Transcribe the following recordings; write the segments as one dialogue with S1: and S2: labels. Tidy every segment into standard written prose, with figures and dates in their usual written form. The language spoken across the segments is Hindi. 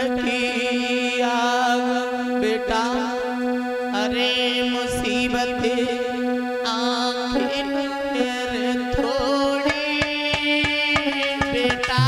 S1: की आग बेटा, अरे मुसीबत आंखें मेरे थोड़ी बेटा।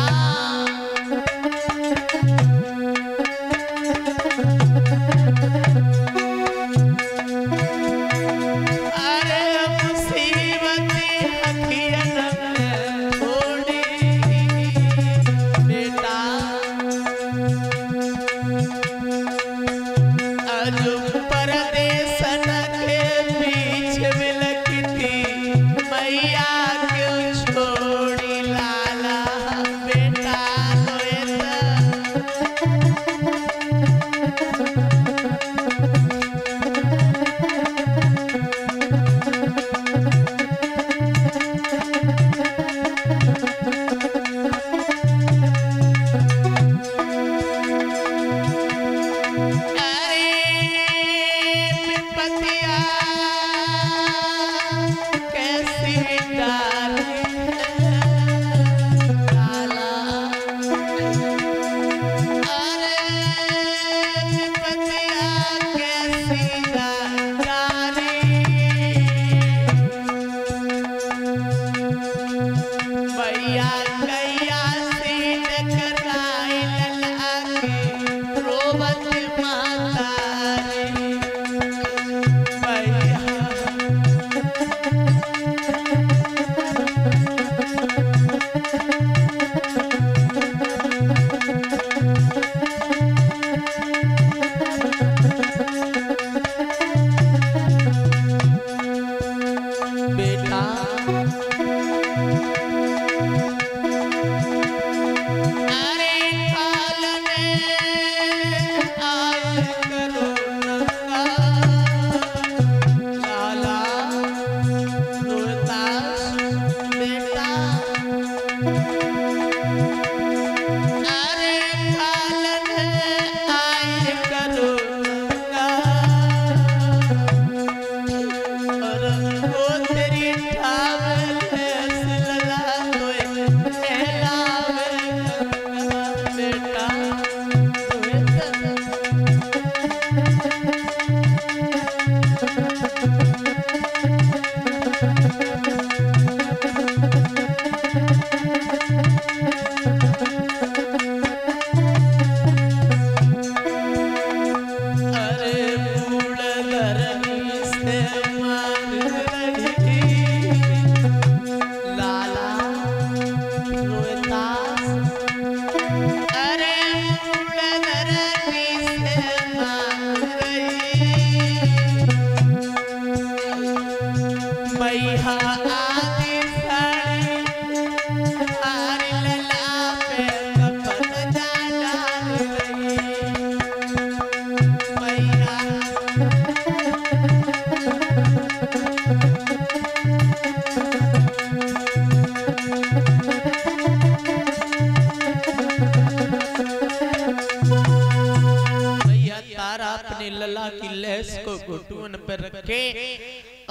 S1: लला की लैस को घुटुन पर रखे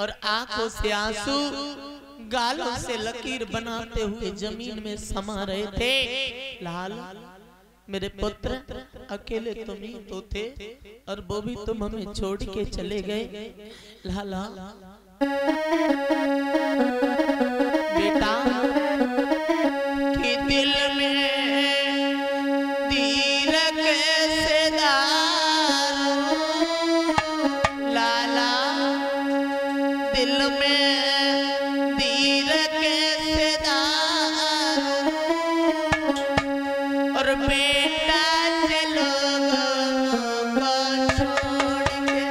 S1: और आंखों से आंसू गालों से लकीर बनाते हुए जमीन में समा रहे थे। लाल मेरे पुत्र अकेले तुम ही तो थे और वो भी तुम हमें छोड़ के चले गए। लाला बेटा कि दिल में तीर कैसे लाला दिल में तीर कैसे और बेटा चलो छोड़ के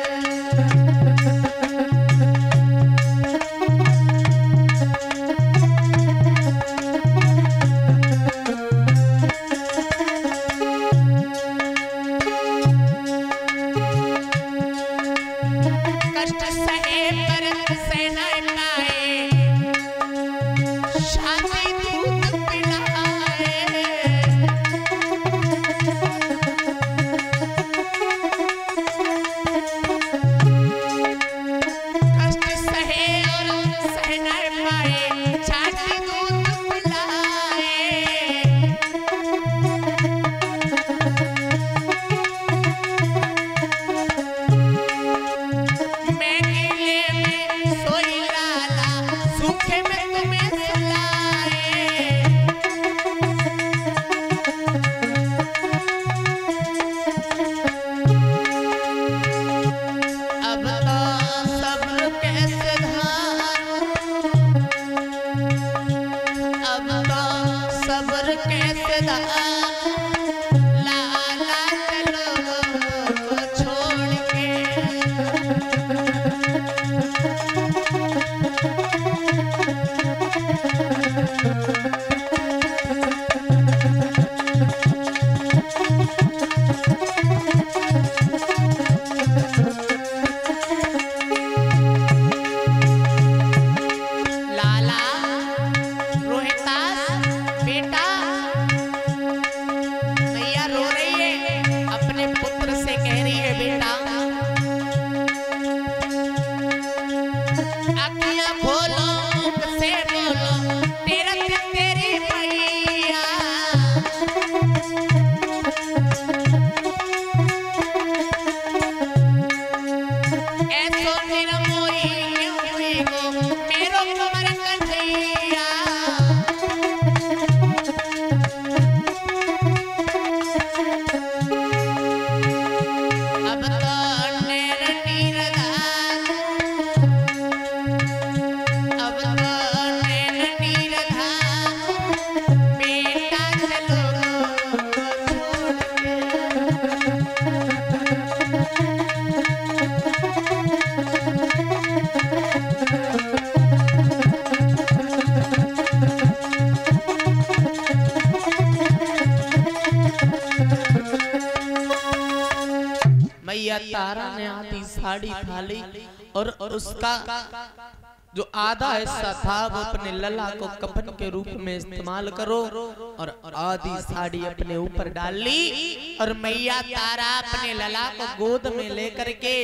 S1: मैया तारा ने आधी साड़ी थाली और उसका जो आधा हिस्सा था वो अपने लला को कफन के रूप में इस्तेमाल करो और आधी साड़ी अपने ऊपर डाल ली और मैया तारा अपने लला को गोद में लेकर के,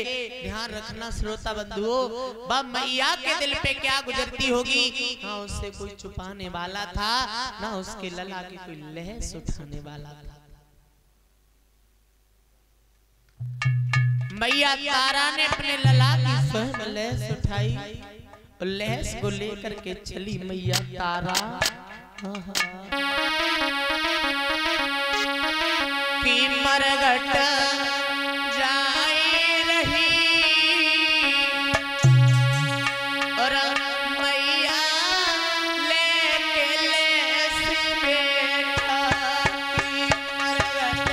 S1: ध्यान रखना श्रोता बंधुओं, वह मैया के दिल पे क्या गुजरती होगी, ना उससे कोई छुपाने वाला था, ना उसके लला की कोई लहस उठाने वाला था। मैया तारा ने अपने लला की स्वयं लहस उठाई और लहस को लेकर के चली मैया तारा की मरघट जाए रही और मैया लेके लहस बेटा की मरघट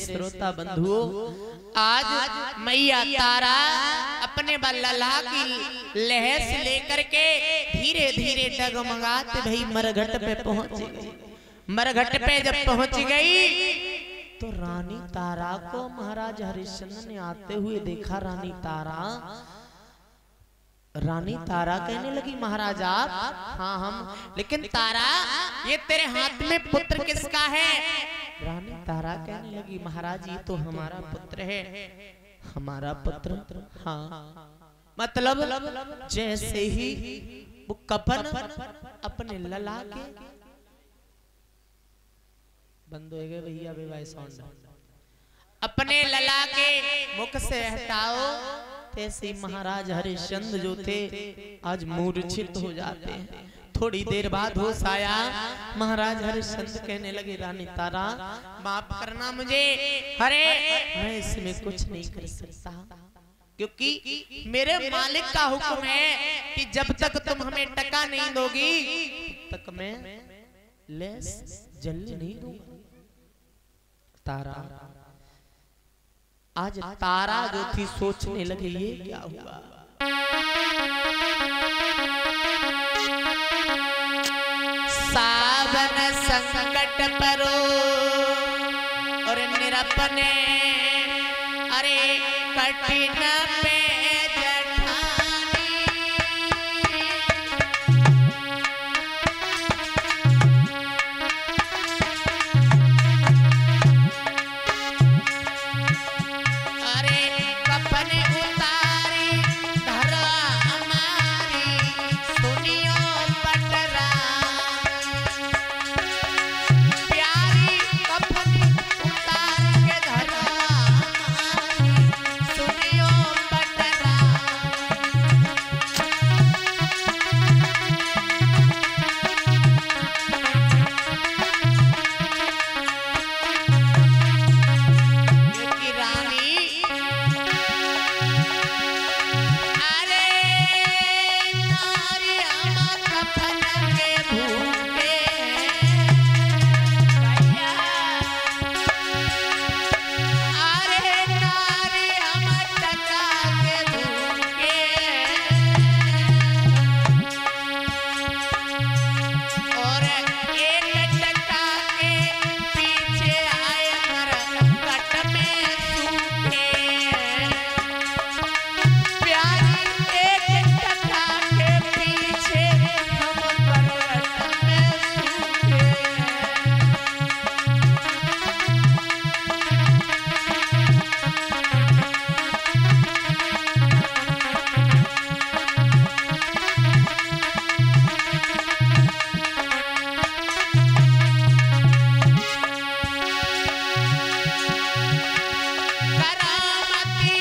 S1: श्रोता बंधुओं, आज मैया तारा अपने लला की लहस लेकर के धीरे धीरे डगमगाते भाई मरघट पे पहुंच गई। मरघट पे जब पहुंच गई तो रानी तारा को महाराज हरिश्चंद्र ने आते हुए देखा। रानी तारा कहने लगी, महाराज आप? हाँ हम। लेकिन तारा ये तेरे हाथ में पुत्र किसका है? रानी तारा कहने लगी, महाराज ये तो हमारा पुत्र है। हमारा पुत्र? हाँ। मतलब जैसे ही वो कफन अपने लला के बंद हो गए भैया विवाह साउंड, अपने लला के मुख से हटाओ, तैसे महाराज हरिश्चंद्र जो थे आज मूर्छित हो जाते हैं। थोड़ी देर बाद होश आया, महाराज हरिश्चंद्र कहने लगे, रानी तारा माफ करना मुझे, अरे मैं इसमें कुछ नहीं कर सकता क्योंकि मेरे मालिक का हुक्म है कि जब तक तुम हमें टका नहीं दोगी तब तक मैं लेस जलने नहीं दूंगा। तारा आज तारा जो थी सोचने लगे ये क्या हुआ। सावन संकट परो और निरपने अरे कठिन पे जठानी। अरे कपने उतारी धरा हमारी सुनियो पटरा। प्यारी कपने उतार के धरा सुनियो पटरा। क्योंकि रानी अरे नारी हम कफन के भूखे भैया। अरे नारी हम टका के भूखे और एक टका के पीछे आए मर कट में सूखे। प्यारी एक टका के पीछे हम मर कट में सूखे। करामती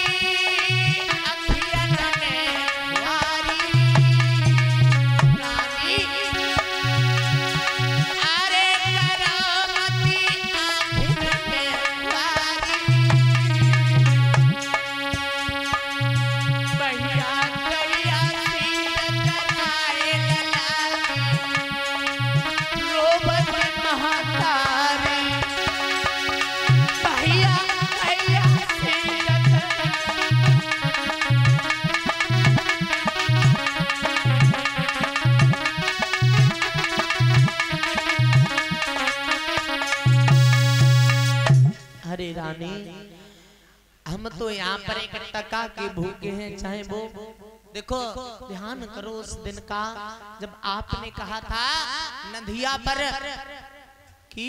S1: अखियन में वारी रानी। अरे करामती अखियन में वारी। भैया कहिया सीरत कराए ललाली रोबत महातारी। भैया कहिया सीरत अरे रानी हम तो यहाँ पर एक टका के भूखे हैं चाहे वो देखो ध्यान करो उस दिन का जब आपने कहा था नदिया पर कि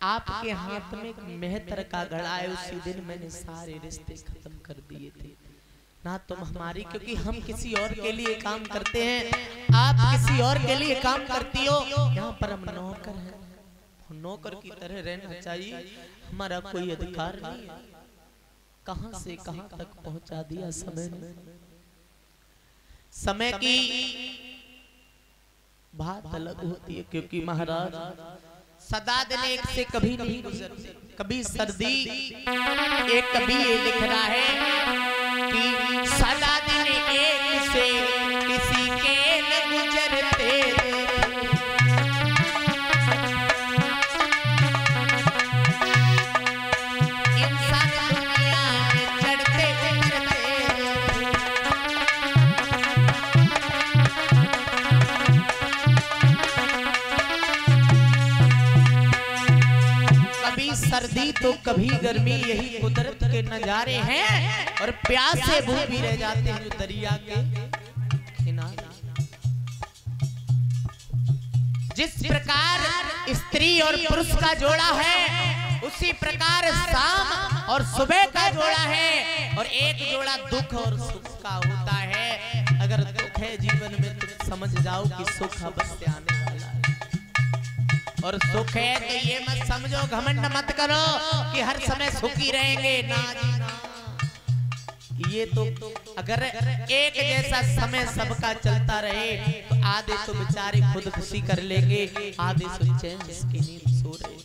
S1: आपके हाथ में मेहतर का घड़ा है। उसी दिन मैंने सारे रिश्ते खत्म कर दिए थे ना तुम हमारी क्योंकि हम किसी और के लिए काम करते हैं आप किसी और के लिए काम करती हो। यहाँ पर हम नौकर हैं नौकर की तरह रहना चाहिए हमारा कोई अधिकार नहीं है। कहां से कहां तक पहुंचा दिया समय ने। समय की बात अलग होती है क्योंकि महाराज सदा दिन एक से कभी नहीं गुजरते। कभी सर्दी एक कभी ये लिख रहा है कि सदा दिन एक से किसी के न गुजरते। इंसान दुनिया में चढ़ते उतरते। कभी सर्दी तो कभी गर्मी यही कुदरत के नजारे हैं और प्यास से भूख भी रह जाते हैं जो दरिया के किनारे। जिस प्रकार स्त्री और पुरुष का जोड़ा है उसी प्रकार शाम और सुबह का जोड़ा है और एक जोड़ा दुख और सुख का होता है। अगर दुख है जीवन में तो समझ जाओ कि सुख अवश्य आने वाला है और सुख है तो ये मत समझो घमंड मत करो कि हर समय सुखी रहेंगे ना जी ना। ये तो अगर एक जैसा समय सबका चलता रहे तो आधे तो बेचारे खुद खुशी कर लेंगे आधे तो चैन जिसकी नींद सो रहे।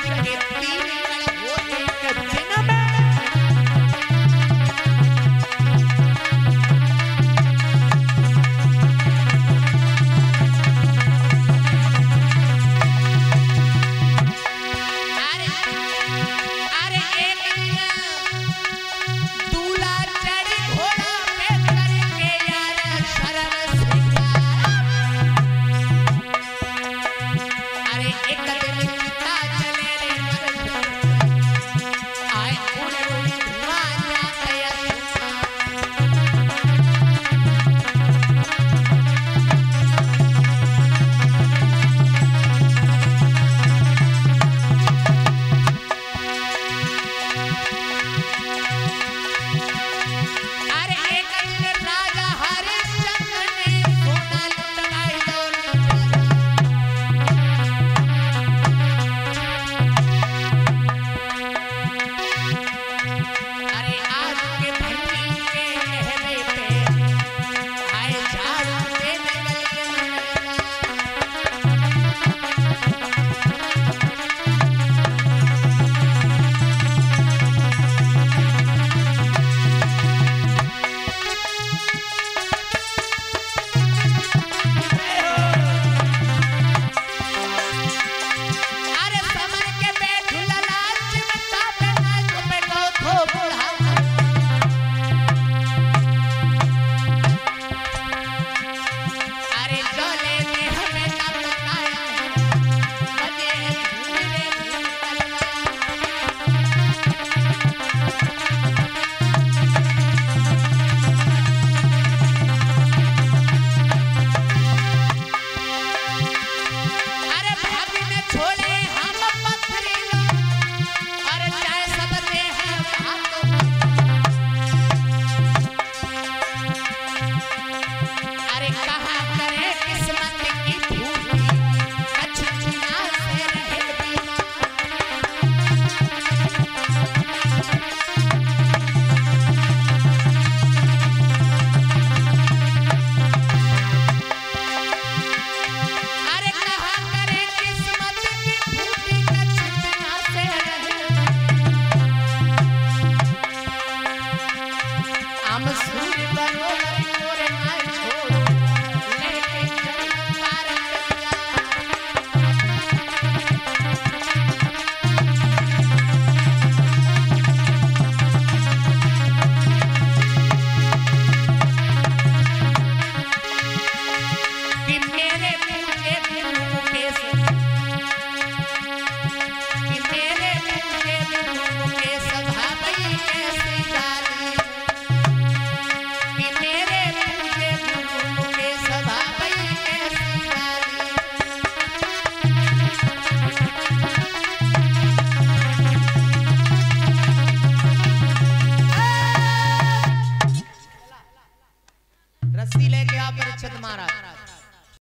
S1: के 3 होते के दिन में रस्सी लेके आप परीक्षित महाराज